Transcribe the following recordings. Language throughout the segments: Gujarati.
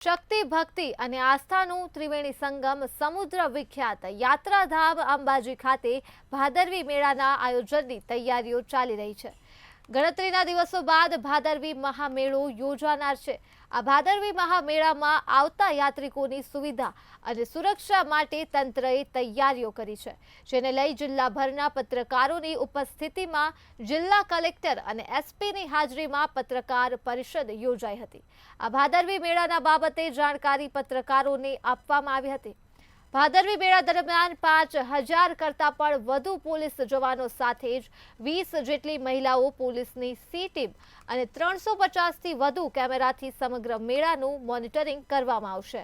શક્તિ ભક્તિ અને આસ્થાનું ત્રિવેણી સંગમ સમુદ્ર વિખ્યાત યાત્રાધામ અંબાજી ખાતે ભાદરવી મેળાના આયોજનની તૈયારીઓ ચાલી રહી છે। ગણતરીના દિવસો બાદ ભાદરવી મહામેળો યોજાનાર છે। આ ભાદરવી મહામેળામાં આવતા યાત્રિકોની સુવિધા અને સુરક્ષા માટે તંત્રએ તૈયારીઓ કરી છે, જેને લઈ જિલ્લાભરના પત્રકારોની ઉપસ્થિતિમાં જિલ્લા કલેક્ટર અને એસપીની હાજરીમાં પત્રકાર પરિષદ યોજાઈ હતી। આ ભાદરવી મેળાના બાબતે જાણકારી પત્રકારોને આપવામાં આવી હતી। ભાદરવી મેળા દરમિયાન 5000 કરતાં પણ વધુ પોલીસ જવાનો સાથે જ 20 જેટલી મહિલાઓ પોલીસની સી ટીમ અને 350થી વધુ કેમેરાથી સમગ્ર મેળાનું મોનિટરિંગ કરવામાં આવશે।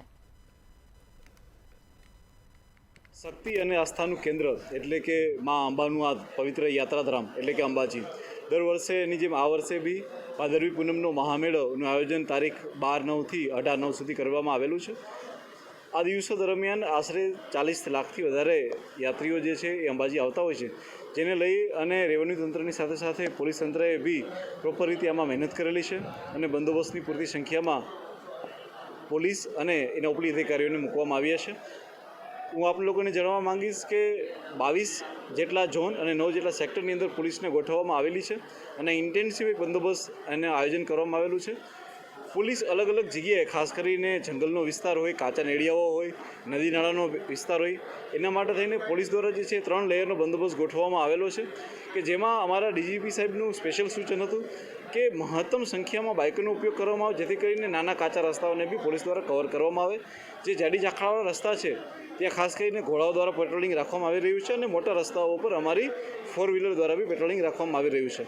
શક્તિ અને આસ્થાનું કેન્દ્ર એટલે કે મા અંબાનું આ પવિત્ર યાત્રાધામ એટલે કે અંબાજી દર વર્ષેની જેમ આ વર્ષે બી ભાદરવી પૂનમનો મહામેળોનું આયોજન તારીખ 12/9થી 18/9 સુધી કરવામાં આવેલું છે। આ દિવસો દરમિયાન આશરે 40 લાખથી વધારે યાત્રીઓ જે છે એ અંબાજી આવતા હોય છે, જેને લઈ અને રેવન્યુ તંત્રની સાથે સાથે પોલીસ તંત્રએ બી પ્રોપર રીતે આમાં મહેનત કરેલી છે અને બંદોબસ્તની પૂરતી સંખ્યામાં પોલીસ અને એના ઉપરી અધિકારીઓને મૂકવામાં આવ્યા છે। હું આપ લોકોને જણાવવા માંગીશ કે 22 જેટલા ઝોન અને 9 જેટલા સેક્ટરની અંદર પોલીસને ગોઠવવામાં આવેલી છે અને ઇન્ટેન્સિવ એક બંદોબસ્ત અને આયોજન કરવામાં આવેલું છે। પોલીસ અલગ અલગ જગ્યાએ ખાસ કરીને જંગલનો વિસ્તાર હોય, કાચા નેડિયાઓ હોય, નદી નાળાનો વિસ્તાર હોય, એના માટે થઈને પોલીસ દ્વારા જે છે 3 લેયરનો બંદોબસ્ત ગોઠવવામાં આવેલો છે કે જેમાં અમારા ડીજીપી સાહેબનું સ્પેશિયલ સૂચન હતું કે મહત્તમ સંખ્યામાં બાઇકોનો ઉપયોગ કરવામાં આવે, જેથી કરીને નાના કાચા રસ્તાઓને બી પોલીસ દ્વારા કવર કરવામાં આવે। જે જાડી ઝાંખરાવાળા રસ્તા છે ત્યાં ખાસ કરીને ઘોડાઓ દ્વારા પેટ્રોલિંગ રાખવામાં આવી રહ્યું છે અને મોટા રસ્તાઓ પર અમારી 4 વ્હીલર દ્વારા બી પેટ્રોલિંગ રાખવામાં આવી રહ્યું છે।